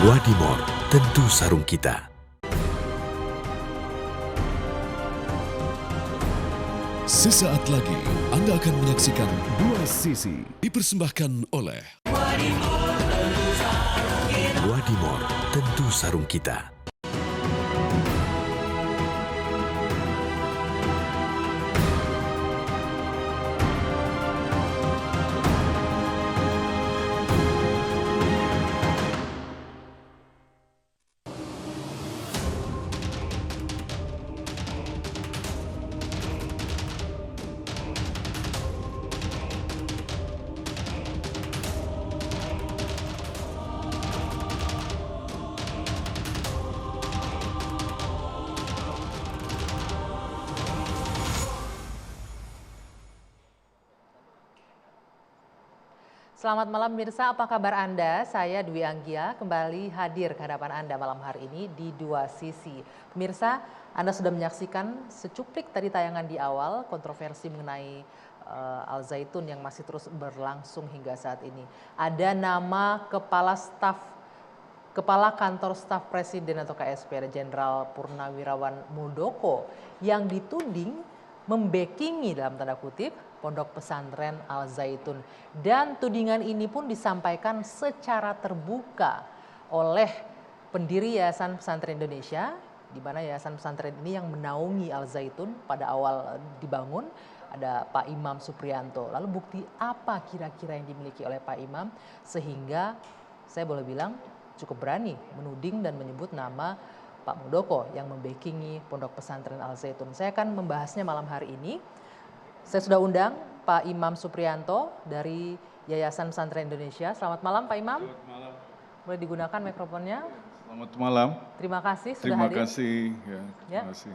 Wadimor, tentu sarung kita. Sesaat lagi Anda akan menyaksikan Dua Sisi dipersembahkan oleh Wadimor, tentu sarung kita. Selamat malam pemirsa, apa kabar Anda? Saya Dwi Anggia kembali hadir ke hadapan Anda malam hari ini di Dua Sisi. Pemirsa, Anda sudah menyaksikan secuplik tadi tayangan di awal kontroversi mengenai Al Zaitun yang masih terus berlangsung hingga saat ini. Ada nama Kepala Kantor Staf Presiden atau KSP, Jenderal Purnawirawan Muldoko yang dituding membackingi dalam tanda kutip Pondok Pesantren Al Zaitun, dan tudingan ini pun disampaikan secara terbuka oleh pendiri Yayasan Pesantren Indonesia, di mana Yayasan Pesantren ini yang menaungi Al Zaitun pada awal dibangun ada Pak Imam Suprianto. Lalu bukti apa kira-kira yang dimiliki oleh Pak Imam sehingga saya boleh bilang cukup berani menuding dan menyebut nama Pak Muldoko yang membackingi Pondok Pesantren Al Zaitun. Saya akan membahasnya malam hari ini. Saya sudah undang Pak Imam Suprianto dari Yayasan Pesantren Indonesia. Selamat malam Pak Imam. Selamat malam. Boleh digunakan mikrofonnya. Selamat malam. Terima kasih sudah Terima hadir. kasih. Ya, terima kasih.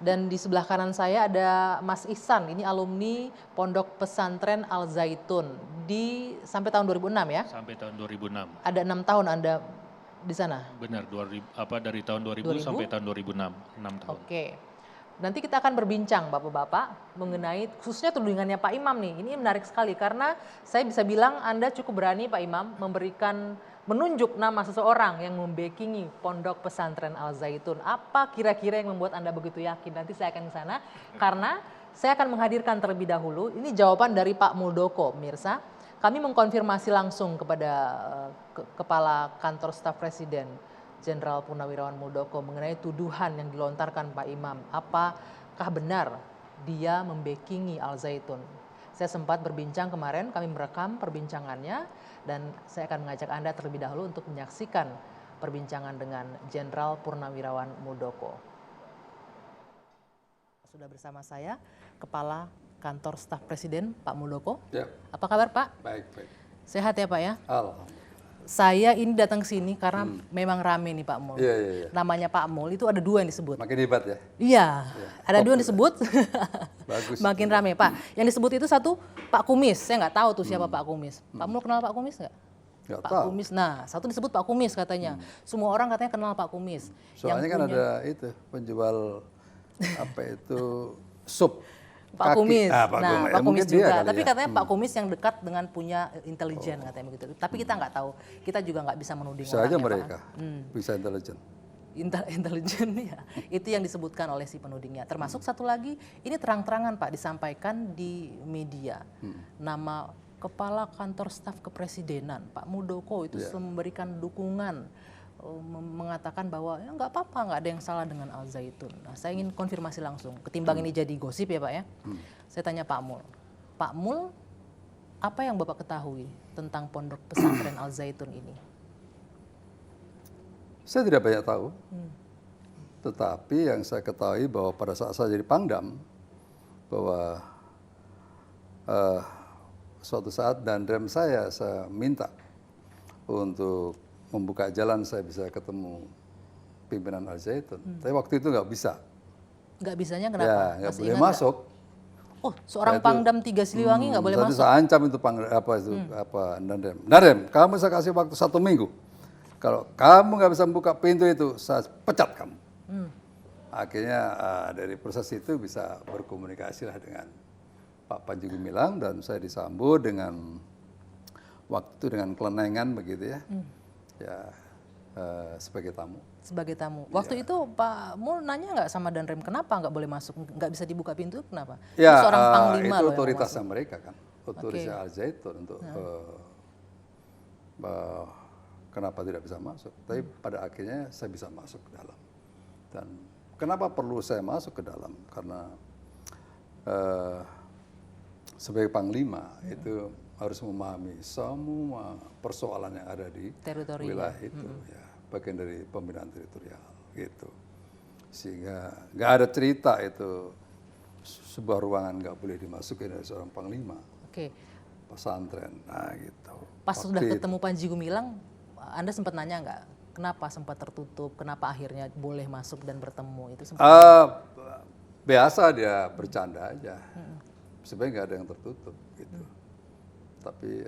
Dan di sebelah kanan saya ada Mas Ihsan, ini alumni Pondok Pesantren Al Zaitun sampai tahun 2006 ya? Sampai tahun 2006. Ada 6 tahun Anda di sana? Benar, dari tahun 2000 sampai tahun 2006, 6 tahun. Oke. Nanti kita akan berbincang Bapak-Bapak mengenai khususnya tudingannya Pak Imam nih. Ini menarik sekali karena saya bisa bilang Anda cukup berani Pak Imam menunjuk nama seseorang yang membackingi Pondok Pesantren Al Zaitun. Apa kira-kira yang membuat Anda begitu yakin? Nanti saya akan ke sana karena saya akan menghadirkan terlebih dahulu. Ini jawaban dari Pak Muldoko, pemirsa. Kami mengkonfirmasi langsung kepada Kepala Kantor Staf Presiden Jenderal Purnawirawan Muldoko mengenai tuduhan yang dilontarkan Pak Imam. Apakah benar dia membackingi Al Zaitun? Saya sempat berbincang kemarin, kami merekam perbincangannya dan saya akan mengajak Anda terlebih dahulu untuk menyaksikan perbincangan dengan Jenderal Purnawirawan Muldoko. Sudah bersama saya Kepala Kantor Staf Presiden Pak Muldoko. Ya. Apa kabar Pak? Baik, baik. Sehat ya Pak ya? Alhamdulillah. Saya ini datang ke sini karena memang rame nih Pak Mul. Iya. Namanya Pak Mul itu ada 2 yang disebut. Makin hebat ya? Iya, ada 2 yang disebut. Bagus. Makin rame Pak. Yang disebut itu satu Pak Kumis. Saya nggak tahu tuh siapa Pak Kumis. Pak Mul kenal Pak Kumis nggak? Nggak Pak tahu. Kumis. Nah, satu disebut Pak Kumis katanya. Semua orang katanya kenal Pak Kumis. Soalnya kan ada itu penjual apa itu sup. Pak kaki. Kumis. Pak Nah, Kumis. Pak Kumis Mungkin dia juga. kali Tapi ya. katanya Pak Kumis yang dekat dengan punya intelijen katanya begitu. Tapi kita nggak tahu. Kita juga nggak bisa menuding Bisa aja orangnya, mereka. Pak. Bisa intelijen. Intelijen ya, itu yang disebutkan oleh si penudingnya. Termasuk satu lagi, ini terang-terangan Pak disampaikan di media. Nama Kepala Kantor Staf Kepresidenan Pak Muldoko itu memberikan dukungan, mengatakan bahwa ya nggak apa-apa, nggak ada yang salah dengan Al Zaitun. Nah, saya ingin konfirmasi langsung. Ketimbang ini jadi gosip ya Pak ya. Saya tanya Pak Mul. Pak Mul, apa yang Bapak ketahui tentang Pondok Pesantren Al Zaitun ini? Saya tidak banyak tahu. Tetapi yang saya ketahui bahwa pada saat saya jadi Pangdam, bahwa suatu saat Danrem saya minta untuk membuka jalan saya bisa ketemu pimpinan Al Zaitun. Tapi waktu itu nggak bisa. Nggak bisanya kenapa? Ya, nggak Masih boleh ingat masuk. Oh, seorang Pangdam 3 Siliwangi nggak boleh Tadi masuk? saya ancam itu Danrem, kamu saya kasih waktu 1 minggu. Kalau kamu nggak bisa membuka pintu itu, saya pecat kamu. Akhirnya dari proses itu bisa berkomunikasi lah dengan Pak Panji Gumilang dan saya disambut dengan waktu dengan kelenengan begitu ya. Ya sebagai tamu. Sebagai tamu. Waktu itu Pak Mul nanya nggak sama Danrem kenapa nggak boleh masuk, nggak bisa dibuka pintu, kenapa? Ya, Itu seorang panglima itu loh yang otoritasnya mau mereka kan, otoritasnya Al Zaitun untuk kenapa tidak bisa masuk. Tapi pada akhirnya saya bisa masuk ke dalam. Dan kenapa perlu saya masuk ke dalam? Karena sebagai panglima itu harus memahami semua persoalan yang ada di Teritori, wilayah itu, ya, bagian dari pembinaan teritorial gitu. Sehingga nggak ada cerita itu sebuah ruangan nggak boleh dimasuki dari seorang panglima Oke. pesantren, nah gitu. Pas Waktu sudah itu. ketemu Panji Gumilang, Anda sempat nanya nggak kenapa sempat tertutup, kenapa akhirnya boleh masuk dan bertemu, itu sempat Biasa dia bercanda aja, sebenarnya nggak ada yang tertutup gitu. Tapi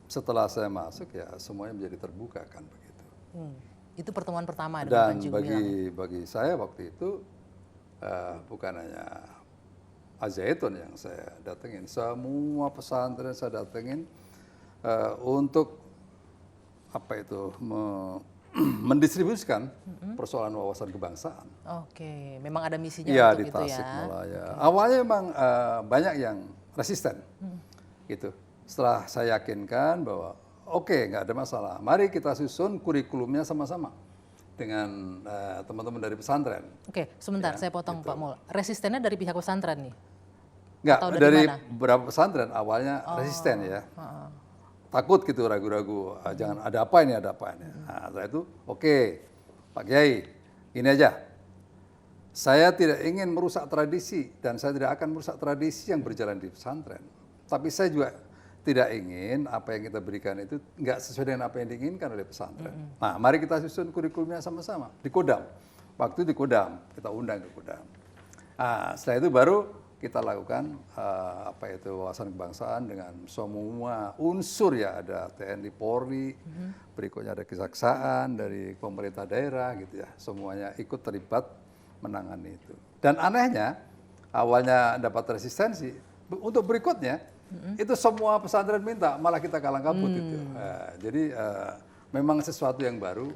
setelah saya masuk ya semuanya menjadi terbuka kan begitu. Itu pertemuan pertama dengan Dan Panji Gumilang. bagi saya waktu itu bukan hanya Al-Zaitun yang saya datengin, semua pesantren saya datengin untuk apa itu mendistribusikan persoalan wawasan kebangsaan. Oke, memang ada misinya Iya, untuk di itu ya. Tasikmalaya. Awalnya memang banyak yang resisten, gitu. Setelah saya yakinkan bahwa oke, nggak ada masalah, mari kita susun kurikulumnya sama-sama dengan teman-teman dari pesantren. Oke, sebentar saya potong Pak Mul. Resistennya dari pihak pesantren nih? Nggak, Atau dari dari mana? beberapa pesantren awalnya resisten ya. Takut gitu, ragu-ragu, jangan ada apa ini, ada apa ini. Nah, setelah itu, oke, Pak Kiai, ini aja. Saya tidak ingin merusak tradisi dan saya tidak akan merusak tradisi yang berjalan di pesantren. Tapi saya juga tidak ingin apa yang kita berikan itu nggak sesuai dengan apa yang diinginkan oleh pesantren. Nah, mari kita susun kurikulumnya sama-sama di Kodam. Waktu di Kodam, kita undang ke Kodam. Nah, setelah itu baru kita lakukan apa itu wawasan kebangsaan dengan semua unsur ya, ada TNI, Polri, berikutnya ada kejaksaan dari pemerintah daerah gitu ya, semuanya ikut terlibat menangani itu. Dan anehnya awalnya dapat resistensi, untuk berikutnya itu semua pesantren minta, malah kita kalang kabut itu. Jadi memang sesuatu yang baru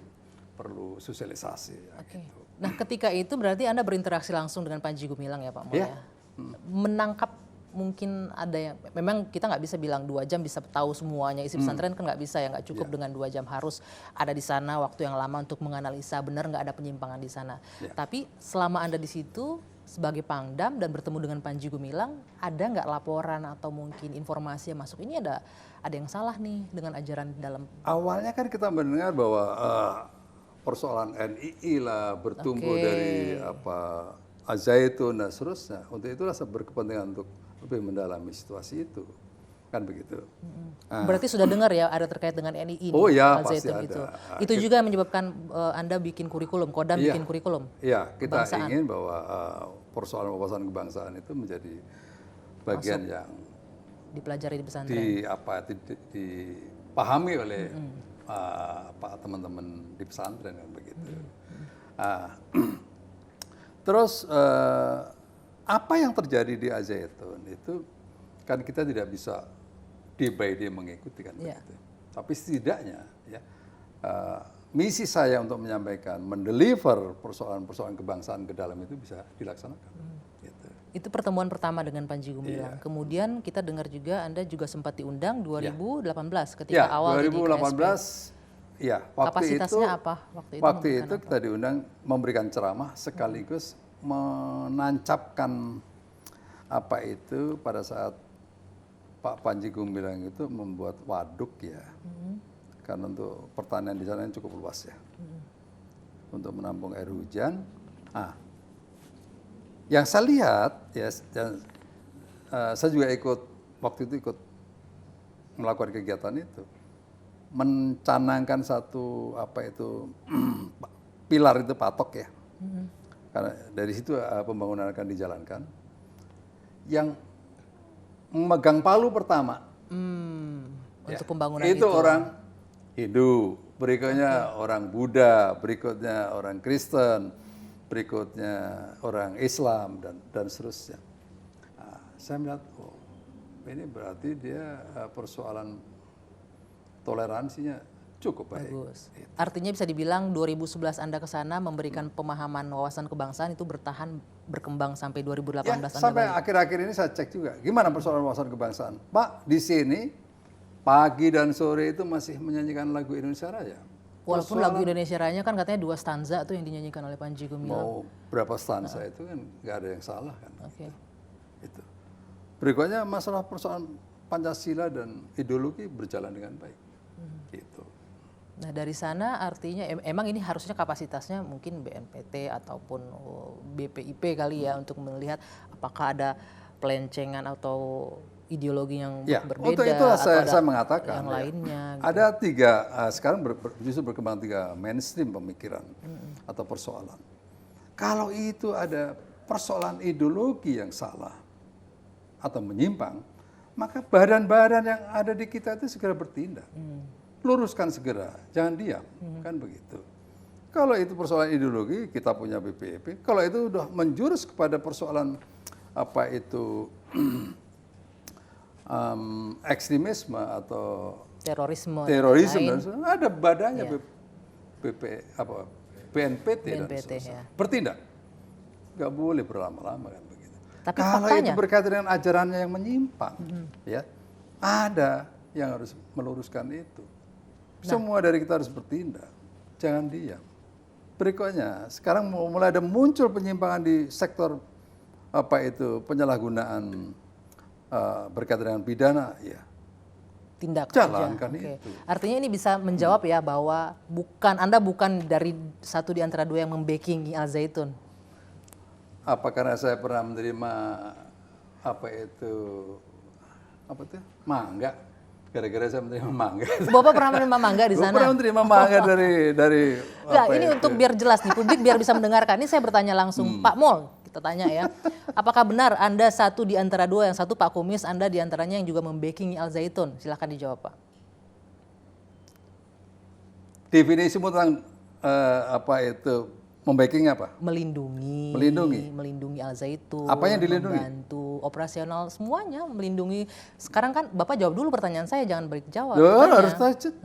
perlu sosialisasi. Ya, gitu. Nah, ketika itu berarti Anda berinteraksi langsung dengan Panji Gumilang ya Pak Mul Iya. ya? Menangkap mungkin ada yang, memang kita nggak bisa bilang 2 jam bisa tahu semuanya isi pesantren, kan nggak bisa ya, nggak cukup dengan 2 jam, harus ada di sana waktu yang lama untuk menganalisa benar nggak ada penyimpangan di sana. Tapi selama Anda di situ sebagai Pangdam dan bertemu dengan Panji Gumilang, ada nggak laporan atau mungkin informasi yang masuk, ini ada yang salah nih dengan ajaran dalam? Awalnya kan kita mendengar bahwa persoalan NII lah bertumbuh dari apa Al-Zaitun dan seterusnya. Untuk itulah saya berkepentingan untuk lebih mendalami situasi itu, kan begitu. Berarti sudah dengar ya ada terkait dengan NII? Oh ya, Al-Zaitun pasti itu. ada. Itu juga yang menyebabkan Anda bikin kurikulum, Kodam bikin kurikulum. Iya, kita kebangsaan. ingin bahwa persoalan wawasan kebangsaan itu menjadi bagian yang Dipelajari di pesantren. dipahami oleh teman-teman di pesantren kan begitu. Terus apa yang terjadi di Al-Zaitun itu kan kita tidak bisa day by day mengikuti kan begitu. Tapi setidaknya ya misi saya untuk menyampaikan, mendeliver persoalan-persoalan kebangsaan ke dalam itu bisa dilaksanakan. Gitu. Itu pertemuan pertama dengan Panji Gumilang. Kemudian kita dengar juga Anda juga sempat diundang 2018 ketika awal di 2018. Ya, Kapasitasnya apa waktu itu? Waktu itu kita diundang memberikan ceramah sekaligus menancapkan apa itu pada saat Pak Panji Gumilang itu membuat waduk ya. Karena untuk pertanian di sana cukup luas ya. Untuk menampung air hujan. Yang saya lihat ya, saya juga waktu itu ikut melakukan kegiatan itu. Mencanangkan satu apa itu pilar itu patok ya, karena dari situ pembangunan akan dijalankan. Yang memegang palu pertama untuk pembangunan itu orang Hindu, berikutnya orang Buddha, berikutnya orang Kristen, berikutnya orang Islam dan seterusnya. Saya melihat ini berarti dia persoalan toleransinya cukup baik. Bagus. Artinya bisa dibilang 2011 Anda ke sana memberikan pemahaman wawasan kebangsaan itu berkembang sampai 2018 Ya, Anda sampai balik. akhir-akhir ini saya cek juga, gimana persoalan wawasan kebangsaan. Pak, di sini pagi dan sore itu masih menyanyikan lagu Indonesia Raya. Walaupun lagu Indonesia Raya kan katanya 2 stanza tuh yang dinyanyikan oleh Panji Gumilang. Mau berapa stansa itu kan nggak ada yang salah kan. Oke. Itu. Berikutnya masalah persoalan Pancasila dan ideologi berjalan dengan baik. Gitu. Nah dari sana artinya emang ini harusnya kapasitasnya mungkin BNPT ataupun BPIP kali ya untuk melihat apakah ada pelencengan atau ideologi yang Ya, berbeda untuk itulah atau saya ada mengatakan yang ya, lainnya. Gitu. ada 3 sekarang justru berkembang 3 mainstream pemikiran atau persoalan. Kalau itu ada persoalan ideologi yang salah atau menyimpang, maka badan-badan yang ada di kita itu segera bertindak. Luruskan segera, jangan diam, kan begitu. Kalau itu persoalan ideologi, kita punya BPIP. Kalau itu udah menjurus kepada persoalan apa itu ekstremisme atau Terorisme terorisme, lain. dan ada badannya Iya. BNPT dan BNPT, seterusnya. ya. Bertindak, nggak boleh berlama-lama kan begitu. Tapi Kalau faktanya, itu berkaitan dengan ajarannya yang menyimpang, ya ada yang harus meluruskan itu. Semua dari kita harus bertindak, jangan diam. Berikutnya, sekarang mulai ada muncul penyimpangan di sektor apa itu penyalahgunaan berkaitan dengan pidana, ya. tindak Jalankan aja. Oke. itu. Artinya ini bisa menjawab ya bahwa Anda bukan dari satu di antara 2 yang membackingi Al Zaitun. Apa karena saya pernah menerima apa itu mangga, gara-gara saya menerima mangga. Bapak pernah menerima mangga di Gue sana? pernah menerima mangga dari Enggak, apa ini itu. untuk biar jelas nih, publik biar bisa mendengarkan. Ini saya bertanya langsung, Pak Mol, kita tanya ya. Apakah benar Anda satu di antara 2, yang satu Pak Kumis, Anda di antaranya yang juga membackingi Al Zaitun? Silahkan dijawab, Pak. Definisimu tentang apa itu membacking apa? Melindungi Al Zaitun. Apa yang dilindungi? Membantu operasional semuanya, melindungi. Sekarang kan Bapak jawab dulu pertanyaan saya, jangan balik jawab. Ya, Tanya. harus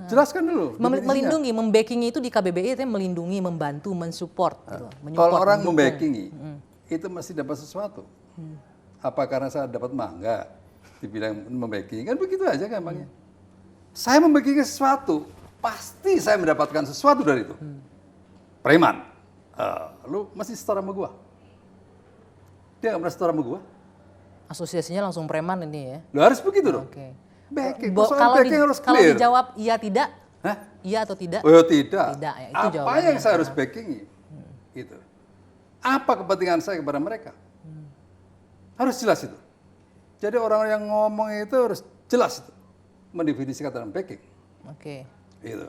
jelaskan dulu. definisinya. Melindungi, membackingi itu di KBBI itu melindungi, membantu, mensupport. Gitu. Kalau orang mendukung. membackingi, itu mesti dapat sesuatu. Apa karena saya dapat mangga, dibilang membacking, kan begitu aja gampangnya. Saya membackingi sesuatu, pasti saya mendapatkan sesuatu dari itu. Preman, lu masih setor sama gua. Dia nggak pernah setor sama gua. Asosiasinya langsung preman ini ya. Lu harus begitu dong. Oke. Backing, Kalau persoalan backing harus kalau clear. dijawab iya tidak, Hah? iya atau tidak? Oh tidak. Tidak, ya, itu Apa jawabannya. yang saya harus backingi? Gitu. Apa kepentingan saya kepada mereka? Harus jelas itu. Jadi orang yang ngomong itu harus jelas itu. Mendefinisikan dalam backing. Oke. Gitu.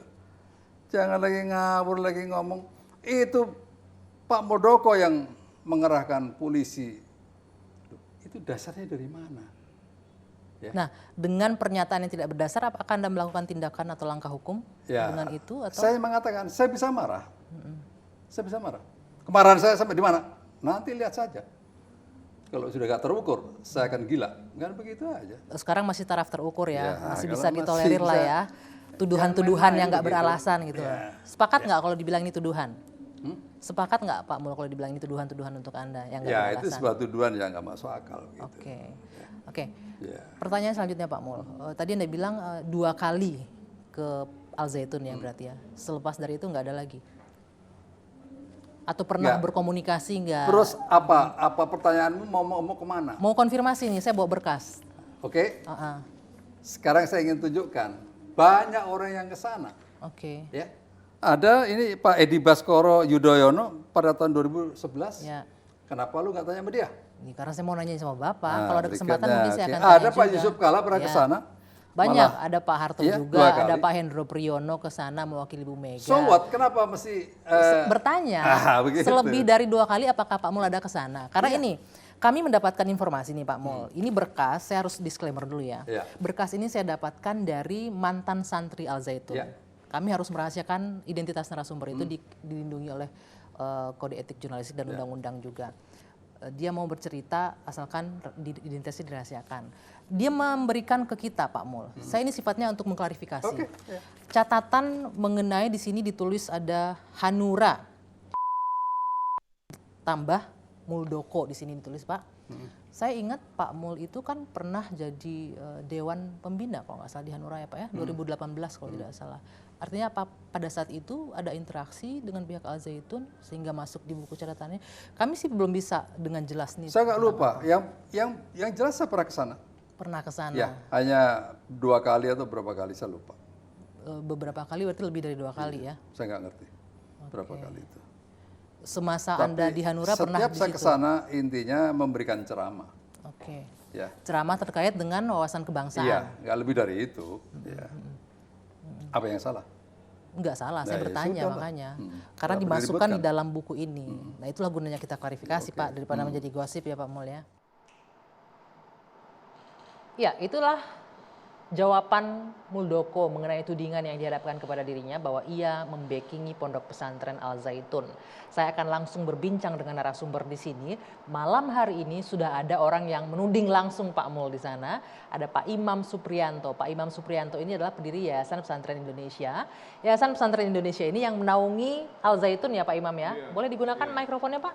Jangan lagi ngawur lagi ngomong. Itu Pak Muldoko yang mengerahkan polisi. Itu dasarnya dari mana? Ya. Nah, dengan pernyataan yang tidak berdasar, apakah Anda melakukan tindakan atau langkah hukum Ya, dengan itu? Atau saya mengatakan, saya bisa marah. Saya bisa marah. Kemarahan saya sampai di mana? Nanti lihat saja. Kalau sudah gak terukur, saya akan gila. Kan begitu aja. sekarang masih taraf terukur ya, Ya, masih kalau bisa masih ditolerir lah bisa- ya. Tuduhan-tuduhan Jangan yang nggak main-main beralasan begitu. gitu. Ya. Sepakat nggak kalau dibilang ini tuduhan? Sepakat nggak Pak Mul kalau dibilang ini tuduhan-tuduhan untuk Anda yang nggak Ya beralasan? itu sebuah tuduhan yang nggak masuk akal. Gitu. Oke. Oke. Ya. Pertanyaan selanjutnya Pak Mul. Tadi Anda bilang 2 kali ke Al Zaitun ya berarti ya. Selepas dari itu nggak ada lagi. Atau pernah Nggak. berkomunikasi nggak? Terus apa? Apa pertanyaanmu mau kemana? Mau konfirmasi nih, saya bawa berkas. Oke. Heeh. Sekarang saya ingin tunjukkan banyak orang yang ke sana. Oke. Ya. Ada ini Pak Edi Baskoro Yudhoyono pada tahun 2011. Ya. Kenapa lu nggak tanya sama dia? Ini karena saya mau nanya sama Bapak. Nah, Kalau ada kesempatan berikutnya, mungkin saya oke. akan tanya Ada Pak juga. Yusuf Kala pernah ke Ya. sana. Banyak, Malah- ada Pak Harto Iya, juga, 2 ada kali. Pak Hendro Priyono ke sana mewakili Bu Mega. So what? Kenapa mesti Bertanya, begitu. selebih dari 2 kali apakah Pak Mul ada ke sana? Karena Iya. ini, kami mendapatkan informasi nih Pak Mul. Ini berkas, saya harus disclaimer dulu ya. Iya. Berkas ini saya dapatkan dari mantan santri Al Zaitun. Iya. Kami harus merahasiakan identitas narasumber itu dilindungi oleh kode etik jurnalistik dan undang-undang juga. dia mau bercerita asalkan identitasnya dirahasiakan. Dia memberikan ke kita Pak Mul. Saya ini sifatnya untuk mengklarifikasi. Catatan mengenai di sini ditulis ada Hanura tambah Muldoko di sini ditulis Pak. Saya ingat Pak Mul itu kan pernah jadi Dewan Pembina kalau nggak salah di Hanura ya Pak ya, 2018 kalau tidak salah. Artinya apa? Pada saat itu ada interaksi dengan pihak Al Zaitun sehingga masuk di buku catatannya. Kami sih belum bisa dengan jelas nih. Saya nggak lupa. Yang jelas saya pernah ke sana. Pernah ke sana. Ya, hanya 2 kali atau berapa kali saya lupa. Beberapa kali berarti lebih dari 2 kali ya. Saya nggak ngerti berapa kali itu. Semasa Tapi Anda di Hanura pernah di setiap saya situ? ke sana intinya memberikan ceramah. Oke. Ya. Ceramah terkait dengan wawasan kebangsaan. Iya, nggak lebih dari itu. Ya. Apa yang salah? Enggak salah, saya Nah, ya bertanya sudahlah. makanya. Karena Kenapa dimasukkan di diributkan? dalam buku ini. Nah itulah gunanya kita klarifikasi Pak, daripada menjadi gosip ya Pak Mul ya. Ya itulah jawaban Muldoko mengenai tudingan yang dihadapkan kepada dirinya bahwa ia membackingi Pondok Pesantren Al Zaitun. Saya akan langsung berbincang dengan narasumber di sini. Malam hari ini sudah ada orang yang menuding langsung Pak Mul di sana. Ada Pak Imam Supriyanto. Pak Imam Supriyanto ini adalah pendiri Yayasan Pesantren Indonesia. Yayasan Pesantren Indonesia ini yang menaungi Al Zaitun ya Pak Imam ya. Boleh digunakan mikrofonnya Pak?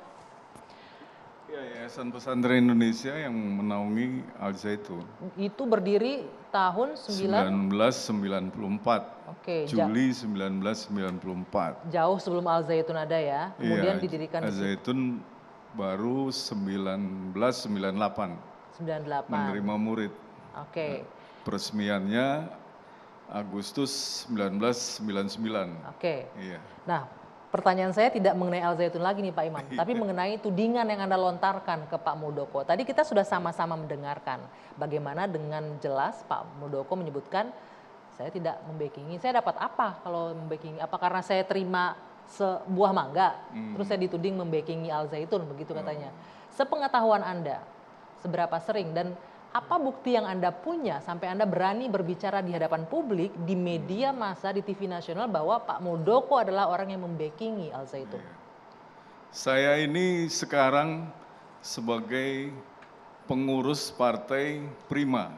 Ya, Yayasan Pesantren Indonesia yang menaungi Al Zaitun. Itu berdiri tahun 1994. Oke, Juli 1994. jauh sebelum Al Zaitun ada ya. Kemudian didirikan Al Zaitun baru 1998 98. menerima murid. Oke. Peresmiannya Agustus 1999. Oke. Iya. Nah, pertanyaan saya tidak mengenai Al Zaitun lagi nih Pak Imam, tapi mengenai tudingan yang Anda lontarkan ke Pak Muldoko. Tadi kita sudah sama-sama mendengarkan bagaimana dengan jelas Pak Muldoko menyebutkan saya tidak membackingi. Saya dapat apa kalau membackingi? Apa karena saya terima sebuah mangga, terus saya dituding membackingi Al Zaitun, begitu katanya. Sepengetahuan Anda, seberapa sering dan apa bukti yang Anda punya sampai Anda berani berbicara di hadapan publik, di media massa, di TV nasional bahwa Pak Muldoko adalah orang yang membackingi Al Zaitun? Saya ini sekarang sebagai pengurus Partai Prima.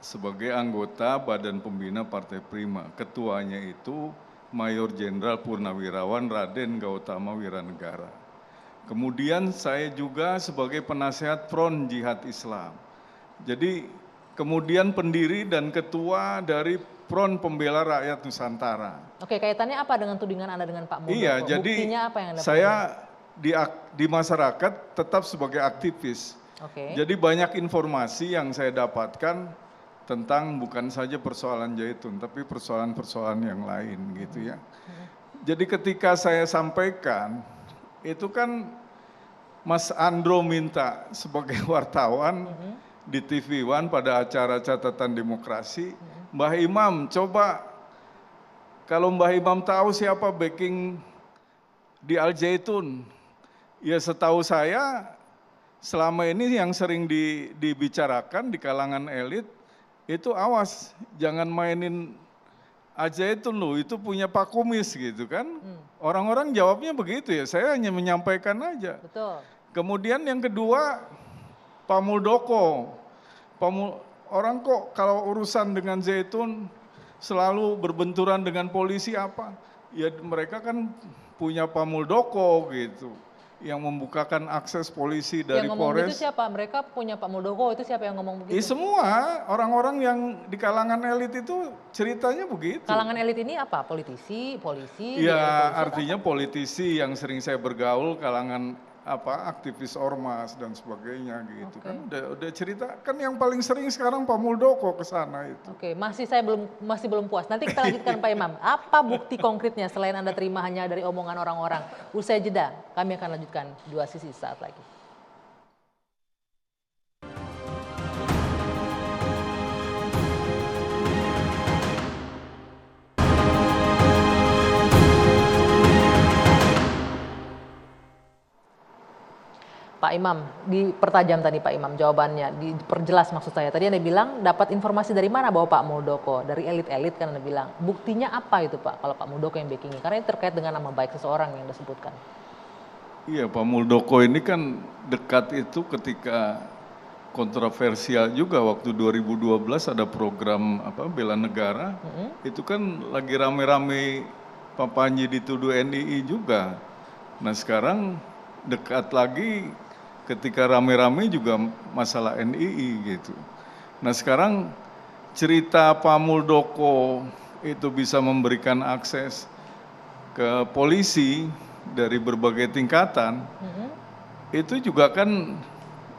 Sebagai anggota Badan Pembina Partai Prima. Ketuanya itu Mayor Jenderal Purnawirawan Raden Gautama Wiranegara. Kemudian saya juga sebagai penasehat Front Jihad Islam. Jadi kemudian pendiri dan ketua dari Front Pembela Rakyat Nusantara. Oke, kaitannya apa dengan tudingan Anda dengan Pak Muldoko? Iya, jadi buktinya apa yang Anda saya di masyarakat tetap sebagai aktivis. Oke. Jadi banyak informasi yang saya dapatkan tentang bukan saja persoalan Zaitun, tapi persoalan-persoalan yang lain gitu ya. Jadi ketika saya sampaikan, itu kan Mas Andro minta sebagai wartawan di TV One pada acara catatan demokrasi, Mbah Imam coba kalau Mbah Imam tahu siapa backing di Al Zaitun, ya setahu saya selama ini yang sering dibicarakan di kalangan elit itu awas jangan mainin Al Zaitun loh, itu punya Pak Kumis gitu kan. Orang-orang jawabnya begitu ya, saya hanya menyampaikan aja. Betul. Kemudian yang kedua Pak Muldoko. Orang kok kalau urusan dengan Zaitun selalu berbenturan dengan polisi apa? Ya mereka kan punya Pak Muldoko gitu. Yang membukakan akses polisi dari yang ngomong Polres. itu siapa? Mereka punya Pak Muldoko, itu siapa yang ngomong begitu? Semua orang-orang yang di kalangan elit itu ceritanya begitu. Kalangan elit ini apa? Politisi, polisi? Ya artinya politisi yang sering saya bergaul, kalangan aktivis ormas dan sebagainya gitu kan. Udah cerita kan yang paling sering sekarang Pak Muldoko ke sana itu. Oke, masih belum puas. Nanti kita lanjutkan Pak Imam. Apa bukti konkretnya selain Anda terima hanya dari omongan orang-orang? Usai jeda, kami akan lanjutkan Dua Sisi saat lagi. Pak Imam, dipertajam tadi Pak Imam jawabannya, diperjelas maksud saya. Tadi Anda bilang dapat informasi dari mana bahwa Pak Muldoko, dari elit-elit kan Anda bilang. Buktinya apa itu Pak kalau Pak Muldoko yang backingi? Karena ini terkait dengan nama baik seseorang yang Anda sebutkan. Iya, Pak Muldoko ini kan dekat itu ketika kontroversial juga waktu 2012 ada program bela negara. Itu kan lagi rame-rame Pak Panji dituduh NII juga. Nah sekarang dekat lagi ketika rame-rame juga masalah NII gitu. Nah sekarang cerita Pak Muldoko itu bisa memberikan akses ke polisi dari berbagai tingkatan, itu juga kan,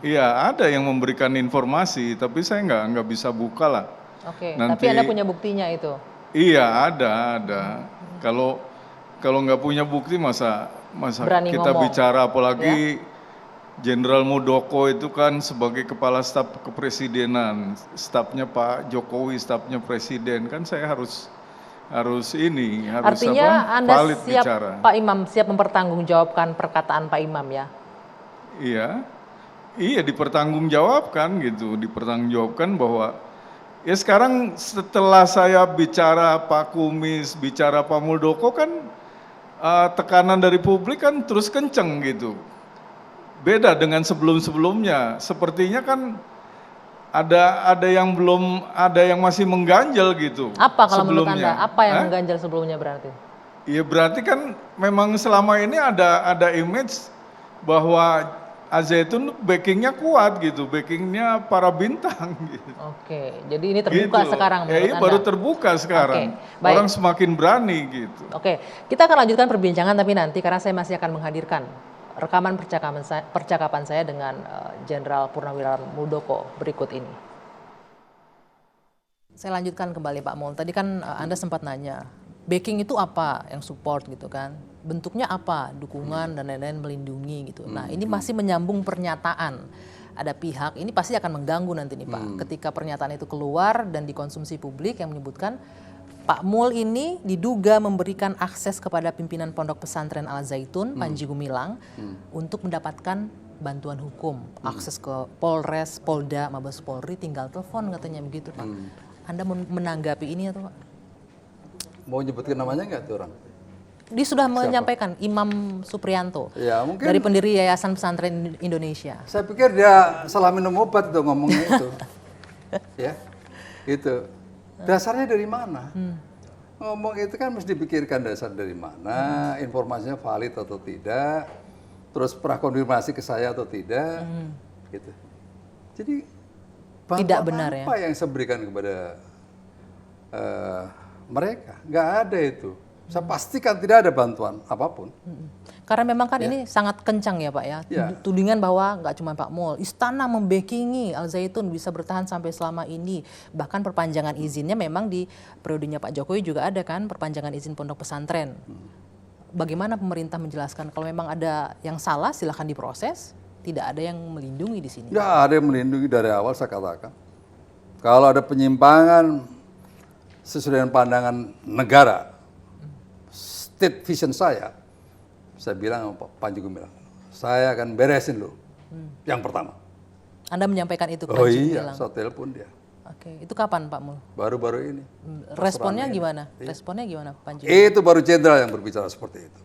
ya ada yang memberikan informasi, tapi saya nggak bisa buka lah. Oke, Nanti, tapi Anda punya buktinya itu? Iya ada. Kalau nggak punya bukti masa Berani kita ngomong, bicara, apalagi Jenderal Muldoko itu kan sebagai kepala staf kepresidenan, stafnya Pak Jokowi, stafnya presiden, kan saya harus Artinya Anda valid siap, bicara. Pak Imam, siap mempertanggungjawabkan perkataan Pak Imam ya? Iya dipertanggungjawabkan gitu, dipertanggungjawabkan bahwa ya sekarang setelah saya bicara Pak Kumis, bicara Pak Muldoko kan tekanan dari publik kan terus kenceng gitu. Beda dengan sebelum-sebelumnya, sepertinya kan ada yang masih mengganjal gitu. Apa kalau menurut sebelumnya. Anda? Apa yang mengganjal sebelumnya berarti? Iya berarti kan memang selama ini ada image bahwa Al-Zaitun backingnya kuat gitu, backingnya para bintang gitu. Oke, jadi ini terbuka gitu. sekarang menurut Anda? Baru terbuka sekarang. Oke, baik. Orang semakin berani gitu. Oke, kita akan lanjutkan perbincangan tapi nanti karena saya masih akan menghadirkan rekaman percakapan saya dengan Jenderal Purnawirawan Muldoko berikut ini. Saya lanjutkan kembali Pak Mul. Tadi kan Anda sempat nanya, backing itu apa yang support gitu kan? Bentuknya apa? Dukungan dan lain-lain melindungi gitu. Nah ini masih menyambung pernyataan. Ada pihak, ini pasti akan mengganggu nanti nih Pak. Ketika pernyataan itu keluar dan dikonsumsi publik yang menyebutkan Pak Mul ini diduga memberikan akses kepada pimpinan Pondok Pesantren Al-Zaitun, Panji Gumilang, untuk mendapatkan bantuan hukum. Akses ke Polres, Polda, Mabes Polri, tinggal telepon katanya begitu Pak. Anda menanggapi ini atau Pak? Mau nyebutin namanya nggak tuh orang? Dia sudah menyampaikan, Imam Suprianto, Ya, mungkin dari pendiri Yayasan Pesantren Indonesia. saya pikir dia salah minum obat tuh ngomongnya itu. Ya, itu. Dasarnya dari mana? Ngomong itu kan mesti dipikirkan dasar dari mana, informasinya valid atau tidak, terus pernah konfirmasi ke saya atau tidak, gitu. Jadi bantuan Tidak benar ya? apa yang saya berikan kepada mereka? Nggak ada itu. Saya pastikan tidak ada bantuan apapun. Karena memang kan ini sangat kencang ya Pak ya. Ya. Tudingan bahwa nggak cuma Pak Mul, istana membackingi Al-Zaitun bisa bertahan sampai selama ini. Bahkan perpanjangan izinnya memang di periodenya Pak Jokowi juga ada kan perpanjangan izin pondok pesantren. Bagaimana pemerintah menjelaskan kalau memang ada yang salah silahkan diproses, tidak ada yang melindungi di sini. Nggak ada yang melindungi dari awal saya katakan. Kalau ada penyimpangan sesuai dengan pandangan negara, state vision saya bilang sama Pak Panji Gumilang, saya akan beresin lo. Yang pertama. Anda menyampaikan itu ke Oh Panji iya, Gumilang? saya telepon dia. Oke, itu kapan Pak Mul? Baru-baru ini. Responnya gimana? Responnya gimana Panji? Itu baru jenderal yang berbicara seperti itu.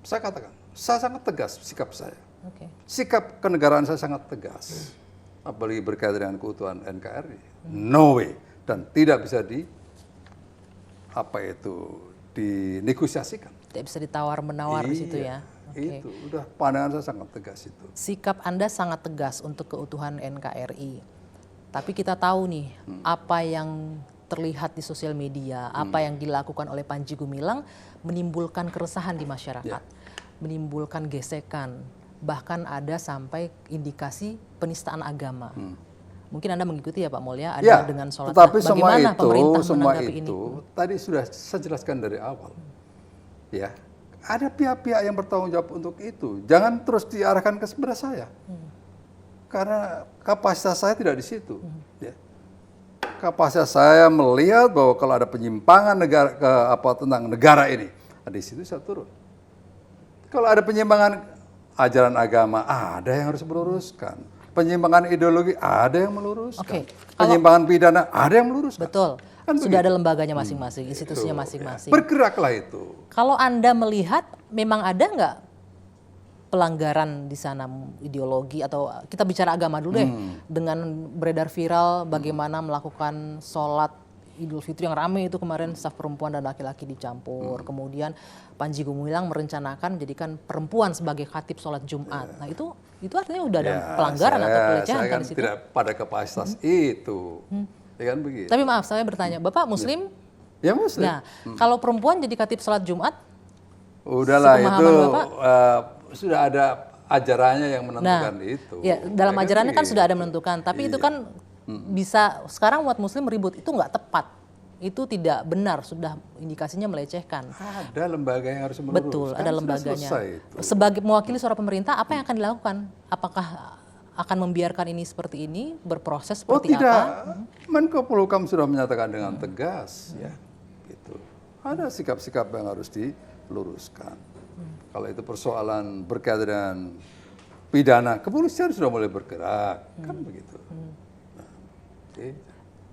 Saya katakan, saya sangat tegas sikap saya. Oke. Sikap kenegaraan saya sangat tegas. Apalagi berkaitan dengan keutuhan NKRI. No way. Dan tidak bisa dinegosiasikan. Tidak bisa ditawar-menawar di situ ya? Oke. Itu, udah pandangan saya sangat tegas itu. Sikap Anda sangat tegas untuk keutuhan NKRI. Tapi kita tahu nih, apa yang terlihat di sosial media, apa yang dilakukan oleh Panji Gumilang menimbulkan keresahan di masyarakat, menimbulkan gesekan, bahkan ada sampai indikasi penistaan agama. Mungkin Anda mengikuti ya Pak Mulya, ada dengan sholat. Tetapi Bagaimana pemerintah menanggapi ini? Tadi sudah saya jelaskan dari awal. Ya, ada pihak-pihak yang bertanggung jawab untuk itu. Jangan terus diarahkan ke sebelah saya. Karena kapasitas saya tidak di situ. Ya. Kapasitas saya melihat bahwa kalau ada penyimpangan tentang negara ini, di situ saya turun. Kalau ada penyimpangan ajaran agama, ada yang harus meluruskan. Penyimpangan ideologi, ada yang meluruskan. Penyimpangan pidana, ada yang meluruskan. Betul. Kan sudah begitu. ada lembaganya masing-masing, institusinya masing-masing. Bergeraklah itu. Kalau Anda melihat, memang ada nggak pelanggaran di sana ideologi atau kita bicara agama dulu deh, dengan beredar viral bagaimana melakukan sholat Idul Fitri yang rame itu kemarin staf perempuan dan laki-laki dicampur. Kemudian Panji Gumilang merencanakan menjadikan perempuan sebagai khatib sholat Jumat. Nah itu artinya udah ada pelanggaran atau pelecehan saya kan kan di situ. tidak pada kapasitas itu, ya kan begitu. Tapi maaf saya bertanya, Bapak Muslim? Ya Muslim. Nah kalau perempuan jadi khatib sholat Jumat, Udahlah itu sepemahaman Bapak? Sudah ada ajarannya yang menentukan itu. Ya dalam Ya kan ajarannya kan begitu. sudah ada menentukan. Tapi itu kan bisa sekarang umat Muslim ribut itu nggak tepat. Itu tidak benar, sudah indikasinya melecehkan. Ada lembaga yang harus meluruskan. Betul, ada Sudah lembaganya. selesai itu. Sebagai mewakili suara pemerintah, apa yang akan dilakukan? Apakah akan membiarkan ini seperti ini, berproses Oh seperti tidak, apa? Menko Polhukam sudah menyatakan dengan tegas, ya, gitu. Ada sikap-sikap yang harus diluruskan. Kalau itu persoalan berkaitan dengan pidana, kepolisian sudah mulai bergerak, kan begitu. Nah,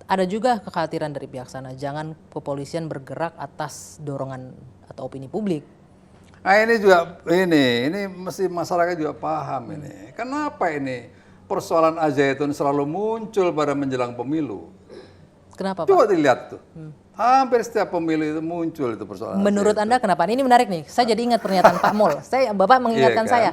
Ada juga kekhawatiran dari pihak sana, jangan kepolisian bergerak atas dorongan atau opini publik. Nah ini juga, ini mesti masyarakat juga paham ini. Kenapa ini persoalan Al-Zaitun selalu muncul pada menjelang pemilu? Kenapa Pak? Coba dilihat tuh. Hampir setiap pemilu itu muncul itu persoalan. Menurut Anda kenapa? Ini menarik nih. Saya jadi ingat pernyataan Pak Mul. Bapak mengingatkan Iya kan? saya.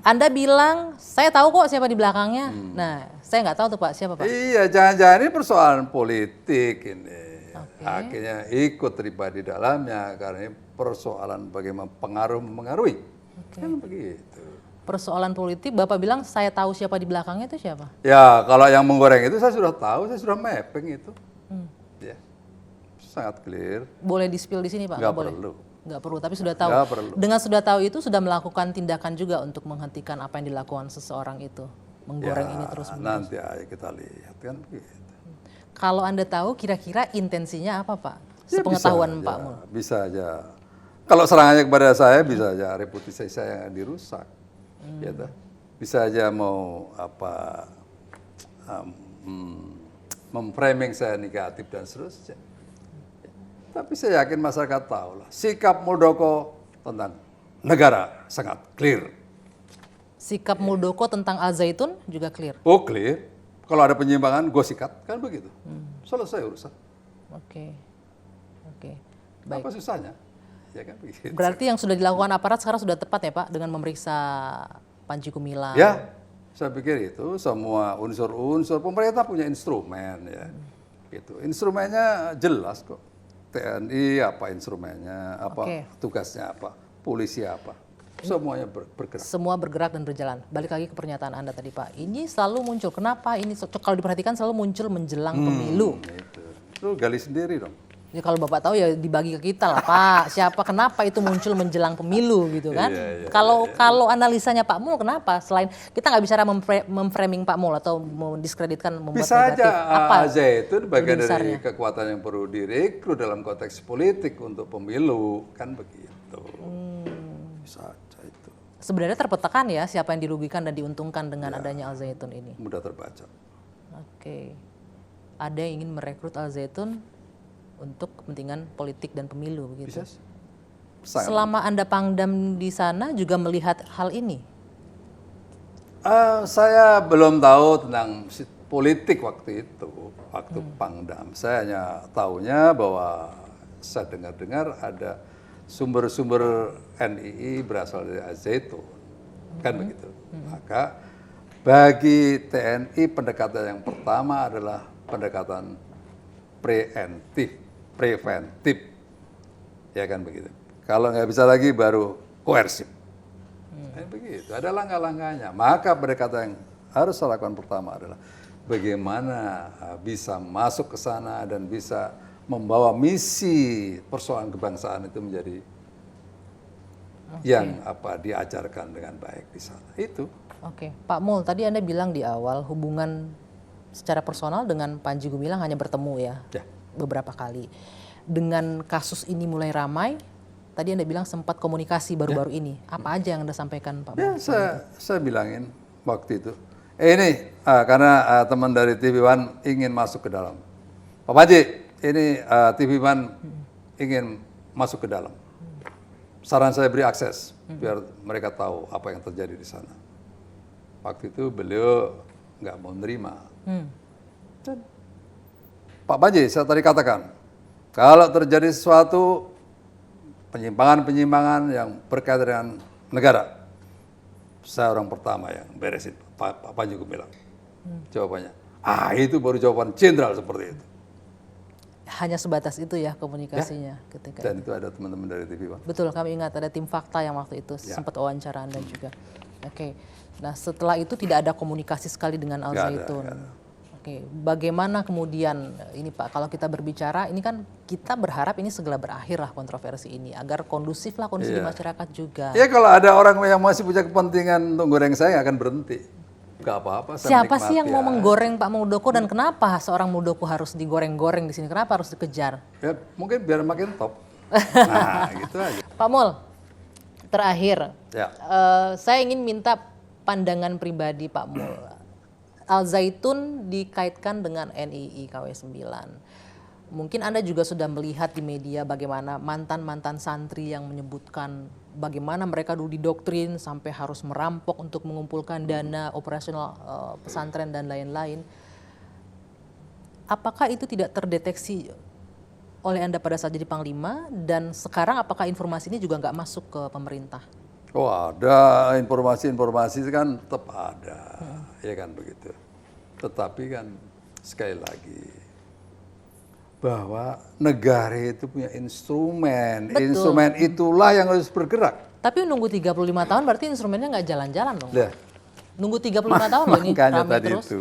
Anda bilang, saya tahu kok siapa di belakangnya. Nah, saya nggak tahu tuh Pak, siapa Pak? Iya, jangan-jangan ini persoalan politik ini. Akhirnya ikut terlibat di dalamnya karena ini persoalan bagaimana pengaruh mempengaruhi. Kan begitu. Persoalan politik, Bapak bilang saya tahu siapa di belakangnya itu siapa? Ya, kalau yang menggoreng itu saya sudah tahu, saya sudah mapping itu. Ya. Sangat clear. Boleh di-spill di sini Pak? Nggak Boleh? perlu. Nggak perlu, tapi sudah tahu. Nggak perlu. Dengan sudah tahu itu sudah melakukan tindakan juga untuk menghentikan apa yang dilakukan seseorang itu. Menggoreng ini terus. Nanti aja kita lihat kan begitu. Kalau Anda tahu kira-kira intensinya apa Pak? Ya, Sepengetahuan bisa Pak aja, Mul. Bisa aja. Kalau serangannya kepada saya bisa aja reputasi saya yang dirusak. Ya toh. Bisa aja mau apa memframing saya negatif dan seterusnya. Tapi saya yakin masyarakat tahu lah. Sikap Muldoko tentang negara sangat clear. Sikap Muldoko tentang Al-Zaitun juga clear. Oh clear. Kalau ada penyimpangan, gue sikat. Kan begitu. Selesai urusan. Oke. Baik. Apa susahnya? Ya kan begitu. Berarti yang sudah dilakukan aparat sekarang sudah tepat ya Pak dengan memeriksa Panji Gumilang. Ya, saya pikir itu semua unsur-unsur pemerintah punya instrumen ya. Gitu. Instrumennya jelas kok. TNI apa instrumennya, apa tugasnya apa, polisi apa. Semuanya bergerak. Semua bergerak dan berjalan. Balik lagi ke pernyataan Anda tadi Pak. Ini selalu muncul. Kenapa ini kalau diperhatikan selalu muncul menjelang pemilu? Gitu. Lu gali sendiri dong. Ya kalau Bapak tahu ya dibagi ke kita lah Pak. Siapa kenapa itu muncul menjelang pemilu gitu kan? Kalau analisanya Pak Mul kenapa? Selain kita nggak bicara memframing Pak Mul atau mendiskreditkan membuat Bisa negatif. aja Apa? itu bagian besarnya? dari kekuatan yang perlu direkrut dalam konteks politik untuk pemilu kan begitu. Bisa aja itu. Sebenarnya terpetakan ya siapa yang dirugikan dan diuntungkan dengan adanya Al-Zaitun ini. Mudah terbaca. Oke. Ada yang ingin merekrut Al-Zaitun untuk kepentingan politik dan pemilu begitu. Bisa. Sangat. Selama Anda pangdam di sana juga melihat hal ini? Saya belum tahu tentang politik waktu itu, waktu Pangdam. Saya hanya tahunya bahwa saya dengar-dengar ada sumber-sumber NII berasal dari Al-Zaitun, kan begitu. Maka bagi TNI pendekatan yang pertama adalah pendekatan preventif, ya kan begitu. Kalau nggak bisa lagi baru koersif. Begitu, ada langkah-langkahnya. Maka pendekatan yang harus saya lakukan pertama adalah bagaimana bisa masuk ke sana dan bisa membawa misi persoalan kebangsaan itu menjadi yang diajarkan dengan baik di sana. Itu. Oke, Pak Mul, tadi Anda bilang di awal hubungan secara personal dengan Panji Gumilang hanya bertemu ya, beberapa kali. Dengan kasus ini mulai ramai, tadi Anda bilang sempat komunikasi baru-baru ini. Apa aja yang Anda sampaikan Pak Mul? Ya, saya bilangin waktu itu. Ini karena teman dari TV One ingin masuk ke dalam. Pak Panji, ini TV One ingin masuk ke dalam. Saran saya beri akses. biar mereka tahu apa yang terjadi di sana. Waktu itu beliau nggak mau menerima. Dan Pak Panji, saya tadi katakan, kalau terjadi sesuatu penyimpangan-penyimpangan yang berkaitan dengan negara, saya orang pertama yang beresin. Pak Panji bilang jawabannya. Itu baru jawaban jenderal seperti itu. Hanya sebatas itu ya komunikasinya ketika Dan itu ada teman-teman dari TV, Pak. Betul, kami ingat ada tim fakta yang waktu itu sempat wawancara Anda juga. Oke. Nah, setelah itu tidak ada komunikasi sekali dengan Al Zaitun. Oke, bagaimana kemudian ini Pak, kalau kita berbicara, ini kan kita berharap ini segera berakhir lah kontroversi ini, agar kondusif lah kondisi di masyarakat juga. Ya kalau ada orang yang masih punya kepentingan untuk goreng saya nggak akan berhenti. Gak apa-apa. Siapa sih yang mau menggoreng Pak Muldoko dan kenapa seorang Muldoko harus digoreng-goreng di sini? Kenapa harus dikejar? Ya mungkin biar makin top. Nah gitu aja. Pak Mul, terakhir, Ya. saya ingin minta pandangan pribadi Pak Mul. Al Zaitun dikaitkan dengan NII KW9. Mungkin Anda juga sudah melihat di media bagaimana mantan-mantan santri yang menyebutkan bagaimana mereka dulu didoktrin sampai harus merampok untuk mengumpulkan dana operasional pesantren dan lain-lain. Apakah itu tidak terdeteksi oleh Anda pada saat jadi Panglima, dan sekarang apakah informasi ini juga nggak masuk ke pemerintah? Oh ada informasi-informasi kan tetap ada, ya kan begitu. Tetapi kan sekali lagi bahwa negara itu punya instrumen. Betul. Instrumen itulah yang harus bergerak. Tapi nunggu 35 tahun berarti instrumennya nggak jalan-jalan dong. Nah, Nunggu 35 tahun loh ini makanya rame tadi terus. itu.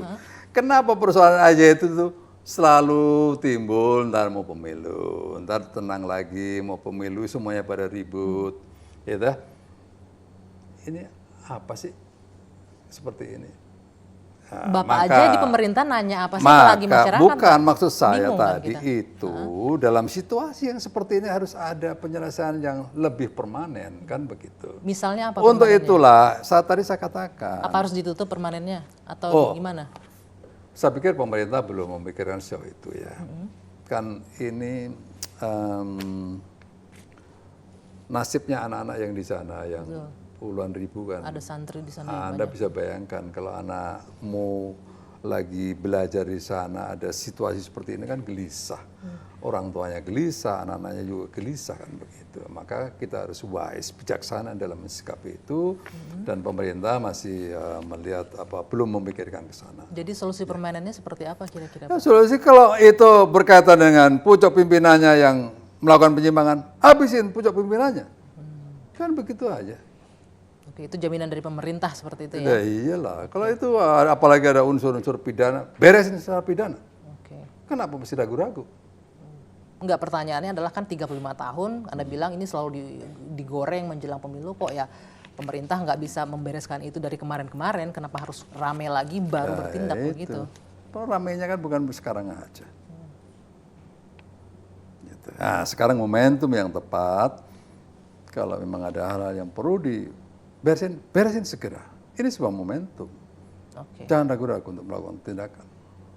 Kenapa persoalan aja itu tuh selalu timbul, ntar mau pemilu, ntar tenang lagi, mau pemilu semuanya pada ribut. Ya dah. Ini apa sih seperti ini? Nah, Bapak aja di pemerintah nanya apa sih lagi masyarakat? Bukan, maksud saya Bingung kan tadi kita? itu dalam situasi yang seperti ini harus ada penyelesaian yang lebih permanen, kan begitu. Misalnya apa? Untuk permanennya? itulah tadi saya katakan. Apa harus ditutup permanennya atau gimana? Saya pikir pemerintah belum memikirkan sejauh itu ya. Kan ini nasibnya anak-anak yang di sana yang puluhan ribu kan. Ada santri di sana. Anda bisa bayangkan kalau anakmu lagi belajar di sana ada situasi seperti ini kan gelisah. Orang tuanya gelisah, anak-anaknya juga gelisah kan begitu. Maka kita harus wise, bijaksana dalam mensikapi itu dan pemerintah masih melihat belum memikirkan ke sana. Jadi solusi permanennya seperti apa kira-kira? Ya, solusi kalau itu berkaitan dengan pucuk pimpinannya yang melakukan penyimpangan, habisin pucuk pimpinannya. Kan begitu aja. Oke, itu jaminan dari pemerintah seperti itu ya? Ya iyalah, kalau itu apalagi ada unsur-unsur pidana, beresin secara pidana. Oke. Kenapa mesti ragu-ragu? Enggak, pertanyaannya adalah kan 35 tahun, Anda bilang ini selalu digoreng menjelang pemilu, kok ya pemerintah nggak bisa membereskan itu dari kemarin-kemarin, kenapa harus rame lagi baru bertindak begitu? Ramainya kan bukan sekarang aja. Gitu. Nah, sekarang momentum yang tepat, kalau memang ada hal-hal yang perlu beresin segera. Ini sebuah momentum. Oke. Jangan ragu-ragu untuk melakukan tindakan.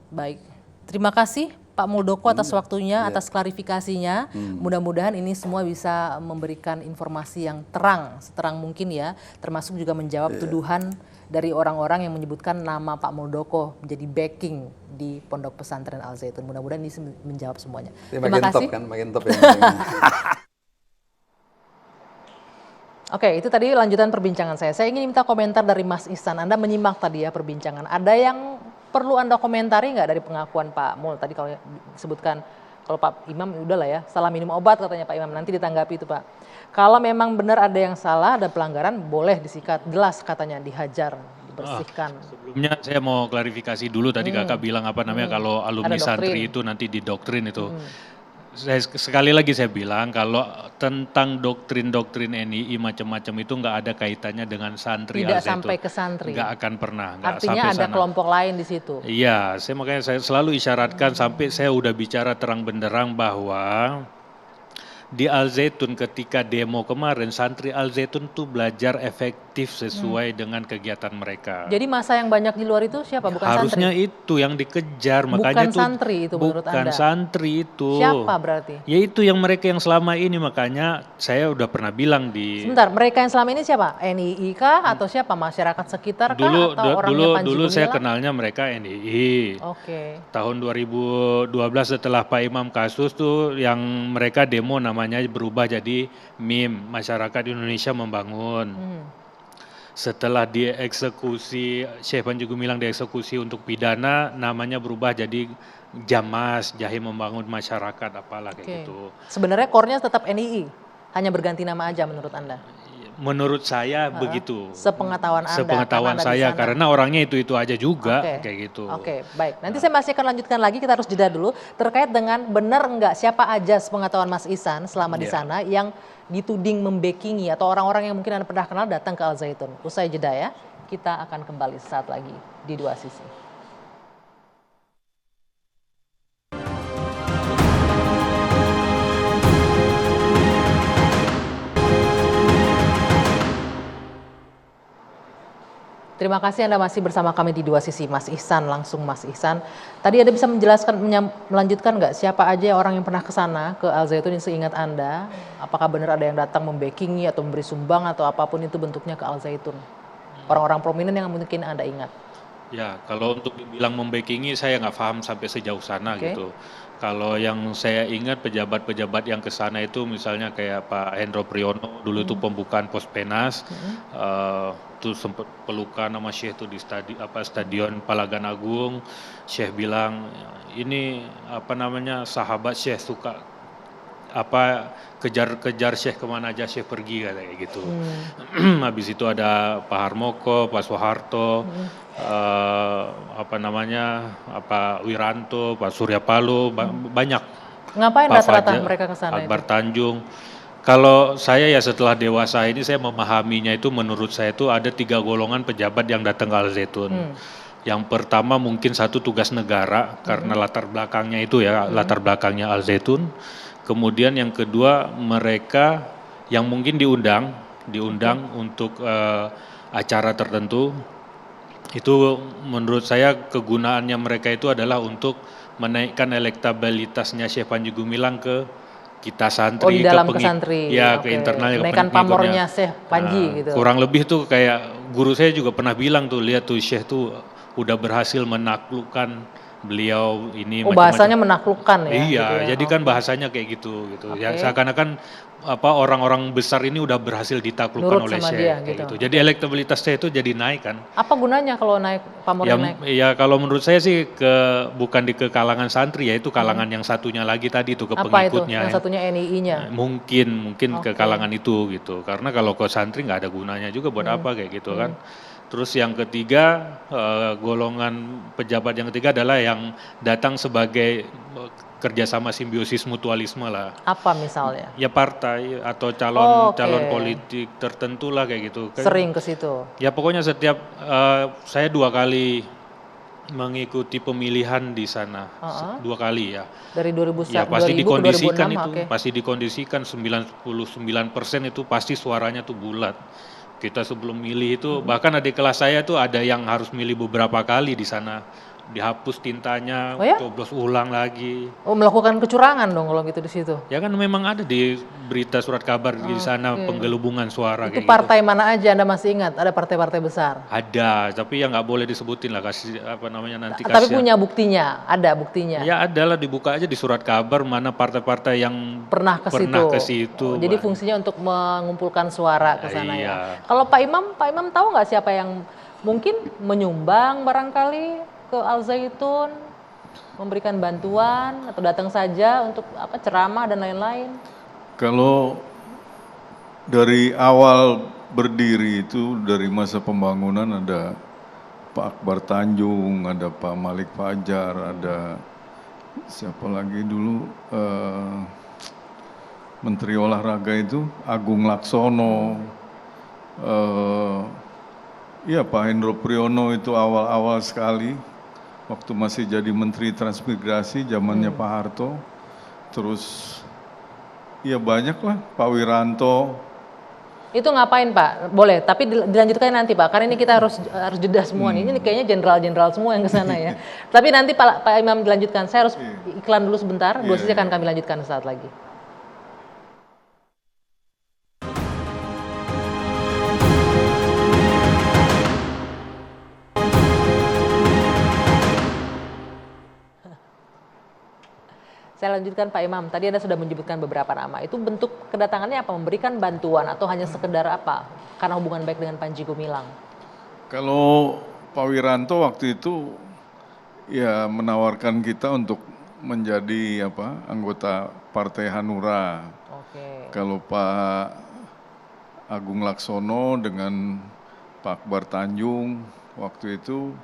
Baik, terima kasih Pak Muldoko atas waktunya, atas klarifikasinya. Mudah-mudahan ini semua bisa memberikan informasi yang terang, seterang mungkin ya, termasuk juga menjawab tuduhan dari orang-orang yang menyebutkan nama Pak Muldoko menjadi backing di Pondok Pesantren Al Zaitun. Mudah-mudahan ini menjawab semuanya. Terima kasih. Makin top yang Oke, itu tadi lanjutan perbincangan saya. Saya ingin minta komentar dari Mas Ihsan. Anda menyimak tadi ya perbincangan. Ada yang perlu Anda komentari nggak dari pengakuan Pak Mul? Tadi kalau disebutkan, kalau Pak Imam udahlah ya, salah minum obat katanya Pak Imam. Nanti ditanggapi itu Pak. Kalau memang benar ada yang salah, ada pelanggaran, boleh disikat. Jelas katanya, dihajar, dibersihkan. Sebelumnya saya mau klarifikasi dulu, tadi kakak bilang apa namanya kalau alumni santri itu nanti didoktrin itu. Sekali lagi saya bilang kalau tentang doktrin-doktrin NII macam-macam itu nggak ada kaitannya dengan santri Tidak Al Zaitun. sampai ke santri. Nggak akan pernah. Nggak Artinya sampai ada sana. kelompok lain di situ. Iya, makanya saya selalu isyaratkan sampai saya udah bicara terang benderang bahwa di Al Zaitun ketika demo kemarin santri Al Zaitun tuh belajar aktif sesuai dengan kegiatan mereka. Jadi masa yang banyak di luar itu siapa? Bukan Harusnya santri? itu yang dikejar, Bukan makanya itu santri itu menurut bukan Anda? santri itu. Siapa berarti? Ya itu yang mereka yang selama ini, makanya saya udah pernah bilang di Sebentar, mereka yang selama ini siapa? NII kah atau siapa? Masyarakat sekitar kah atau orangnya Panji dulu saya Gumilang? kenalnya mereka NII. Oke. Tahun 2012 setelah Pak Imam kasus tuh yang mereka demo namanya berubah jadi MIM, Masyarakat Indonesia Membangun. Setelah dieksekusi, Syekh Panji Gumilang dieksekusi untuk pidana, namanya berubah jadi Jamas, Jahe Membangun Masyarakat, apalah kayak Oke. gitu. Sebenarnya core-nya tetap NII, hanya berganti nama aja menurut Anda? Menurut saya begitu. Sepengetahuan Anda, Sepengetahuan karena Anda di saya, sana. karena orangnya itu-itu aja juga, Oke. kayak gitu. Oke, baik. Nanti saya masih akan lanjutkan lagi, kita harus jeda dulu. Terkait dengan benar enggak siapa aja sepengetahuan Mas Ihsan selama di Iya. sana yang dituding membackingi atau orang-orang yang mungkin Anda pernah kenal datang ke Al Zaitun. Usai jeda ya, kita akan kembali saat lagi di Dua Sisi. Terima kasih Anda masih bersama kami di Dua Sisi. Mas Ihsan, langsung Mas Ihsan. Tadi Anda bisa menjelaskan, melanjutkan nggak siapa aja orang yang pernah ke sana, ke Al Zaitun yang seingat Anda? Apakah benar ada yang datang membackingi atau memberi sumbang atau apapun itu bentuknya ke Al Zaitun? Orang-orang prominent yang mungkin Anda ingat. Ya, kalau untuk dibilang membackingi saya nggak paham sampai sejauh sana Oke. gitu. Kalau yang saya ingat pejabat-pejabat yang ke sana itu misalnya kayak Pak Hendro Priyono, dulu itu pembukaan pos Penas, itu sempat pelukan sama Syekh itu di stadion Palagan Agung. Syekh bilang ini apa namanya sahabat Syekh suka kejar-kejar Syekh kemana aja Syekh pergi kayak gitu. Habis itu ada Pak Harmoko, Pak Soeharto, Wiranto, Pak Surya Paloh, banyak. Ngapain Pak rata-rata Fajar, mereka ke sana itu? Akbar Tanjung. Kalau saya ya setelah dewasa ini saya memahaminya itu menurut saya itu ada 3 golongan pejabat yang datang ke Al Zaitun. Yang pertama mungkin satu tugas negara karena latar belakangnya itu ya, latar belakangnya Al Zaitun. Kemudian yang kedua mereka yang mungkin diundang untuk acara tertentu. Itu menurut saya kegunaannya mereka itu adalah untuk menaikkan elektabilitasnya Syekh Panji Gumilang ke kita santri, di dalam ke santri. ya Oke. ke internalnya, ke Menaikkan pengikutnya. pamornya Syekh Panji gitu. Kurang lebih tuh kayak guru saya juga pernah bilang tuh, lihat tuh Syekh tuh udah berhasil menaklukkan beliau ini Oh, macam-macam. bahasanya menaklukkan ya? Iya, gitu ya. jadi kan bahasanya kayak gitu. Ya Oke. seakan-akan orang-orang besar ini udah berhasil ditaklukkan Nurut oleh sama Syekh dia, kayak gitu. gitu. Jadi elektabilitasnya itu jadi naik kan. Apa gunanya kalau naik pamornya naik? Ya kalau menurut saya sih bukan ke kalangan santri ya, itu kalangan yang satunya lagi tadi itu ke Apa itu? pengikutnya. Yang satunya NII-nya? Mungkin ke Oke. kalangan itu gitu. Karena kalau ke santri nggak ada gunanya juga buat apa kayak gitu kan. Terus yang ketiga, golongan pejabat yang ketiga adalah yang datang sebagai kerjasama simbiosis mutualisme lah. Apa misalnya? Ya partai atau Oke. calon politik tertentu lah kayak gitu. Sering ke situ? Ya pokoknya setiap saya 2 kali mengikuti pemilihan di sana, 2 kali ya. Dari 2000 Ya pasti 2000 ke dikondisikan 2006, itu, oke. pasti dikondisikan 99% itu pasti suaranya tuh bulat. Kita sebelum milih itu bahkan adik kelas saya tuh ada yang harus milih beberapa kali di sana. Dihapus tintanya, Oh ya? coblos ulang lagi. Oh, melakukan kecurangan dong kalau gitu di situ. Ya kan memang ada di berita surat kabar di sana penggelembungan suara Itu kayak gitu. partai mana aja Anda masih ingat? Ada partai-partai besar? Ada, tapi ya nggak boleh disebutin lah, kasih nanti Tapi kasih. punya buktinya? Ada buktinya? Ya adalah dibuka aja di surat kabar mana partai-partai yang Pernah ke ke situ. situ. Jadi fungsinya untuk mengumpulkan suara ke sana Iya. ya. Kalau Pak Imam tahu nggak siapa yang mungkin menyumbang barangkali ke Al Zaitun, memberikan bantuan atau datang saja untuk ceramah dan lain-lain? Kalau dari awal berdiri itu dari masa pembangunan ada Pak Akbar Tanjung, ada Pak Malik Fajar, ada siapa lagi dulu Menteri Olahraga itu Agung Laksono, iya Pak Hendro Priyono itu awal-awal sekali waktu masih jadi Menteri Transmigrasi zamannya Pak Harto, terus ya banyak lah Pak Wiranto, Itu ngapain Pak? Boleh, tapi dilanjutkan nanti Pak, karena ini kita harus jeda semua nih. Ini kayaknya jenderal-jenderal semua yang ke sana ya. Tapi nanti Pak Imam dilanjutkan. Saya harus iklan dulu sebentar, dua sisi akan kami lanjutkan saat lagi. Saya lanjutkan Pak Imam, tadi Anda sudah menyebutkan beberapa nama. Itu bentuk kedatangannya apa? Memberikan bantuan atau hanya sekedar apa? Karena hubungan baik dengan Panji Gumilang. Kalau Pak Wiranto waktu itu ya menawarkan kita untuk menjadi anggota Partai Hanura. Oke. Kalau Pak Agung Laksono dengan Pak Akbar Tanjung waktu itu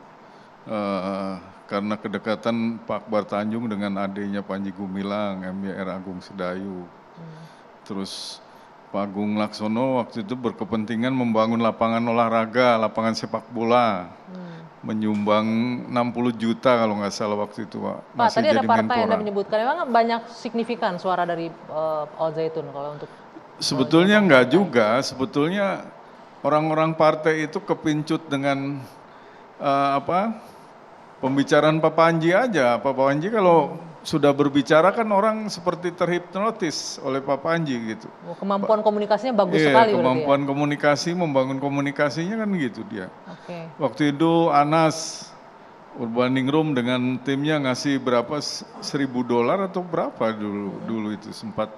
karena kedekatan Pak Akbar Tanjung dengan adiknya Panji Gumilang, MYR Agung Sedayu. Terus Pak Agung Laksono waktu itu berkepentingan membangun lapangan olahraga, lapangan sepak bola. Menyumbang 60 juta kalau nggak salah waktu itu Pak. Pak, tadi ada partai yang Anda menyebutkan, memang banyak signifikan suara dari Al Zaitun kalau untuk... Sebetulnya enggak juga, sebetulnya orang-orang partai itu kepincut dengan pembicaraan Pak Panji aja. Pak Panji kalau sudah berbicara kan orang seperti terhipnotis oleh Pak Panji gitu. Kemampuan komunikasinya bagus sekali. Kemampuan komunikasi, membangun komunikasinya kan gitu dia. Oke. Waktu itu Anas Urbaningrum dengan timnya ngasih berapa, $1.000 atau berapa dulu itu sempat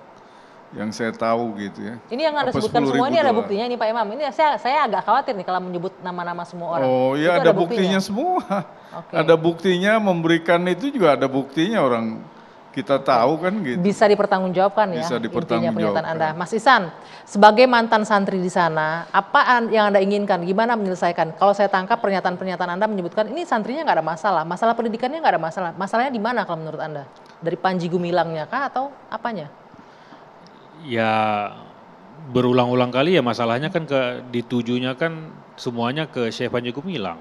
yang saya tahu gitu ya. Ini yang Anda sebutkan semua ini ada buktinya ini Pak Imam. Ini saya agak khawatir nih kalau menyebut nama-nama semua orang. Oh iya, ada buktinya semua. Okay. Ada buktinya, memberikan itu juga ada buktinya, orang kita tahu kan gitu. Bisa dipertanggungjawabkan ya. Bisa dipertanggungjawabkan. Pernyataan Anda. Mas Ihsan, sebagai mantan santri di sana, apa yang Anda inginkan? Gimana menyelesaikan? Kalau saya tangkap pernyataan-pernyataan Anda menyebutkan ini santrinya nggak ada masalah, masalah pendidikannya nggak ada masalah. Masalahnya di mana kalau menurut Anda? Dari Panji Gumilangnya kah atau apanya? Ya berulang-ulang kali ya masalahnya kan ditujunya kan semuanya ke Syekh Panji Gumilang.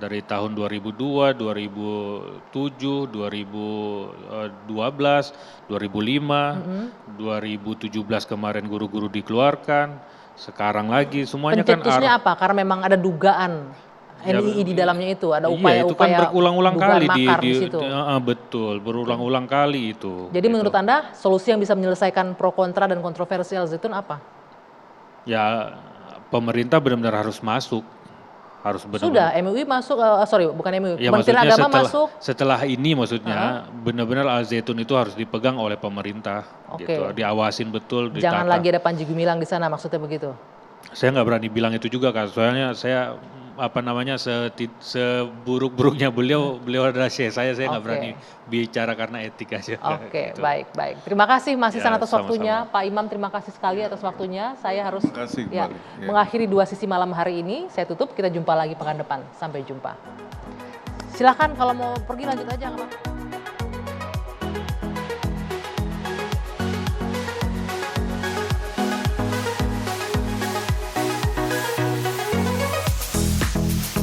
Dari tahun 2002, 2007, 2012, 2005, 2017 kemarin guru-guru dikeluarkan, sekarang lagi semuanya kan pencetusnya apa? Karena memang ada dugaan NII di dalamnya itu, ada upaya-upaya. Iya, itu kan berulang-ulang kali di situ. Betul, berulang-ulang kali itu. Jadi menurut Anda solusi yang bisa menyelesaikan pro kontra dan kontroversial Zaitun apa? Ya pemerintah benar-benar harus masuk, harus benar-benar. Sudah MUI masuk, bukan MUI, ya, Kementerian Agama masuk. Setelah ini maksudnya benar-benar Al Zaitun itu harus dipegang oleh pemerintah, gitu, diawasin betul. Jangan lagi ada Panji Gumilang di sana, maksudnya begitu? Saya nggak berani bilang itu juga kan, soalnya saya seburuk-buruknya beliau adalah Syekh saya nggak berani bicara karena etika aja. Oke, gitu. Baik. Terima kasih Mas Ihsan atas waktunya, Pak Imam terima kasih sekali atas waktunya. Saya harus mengakhiri dua sisi malam hari ini. Saya tutup, kita jumpa lagi pekan depan. Sampai jumpa. Silakan kalau mau pergi lanjut aja nggak apa-apa.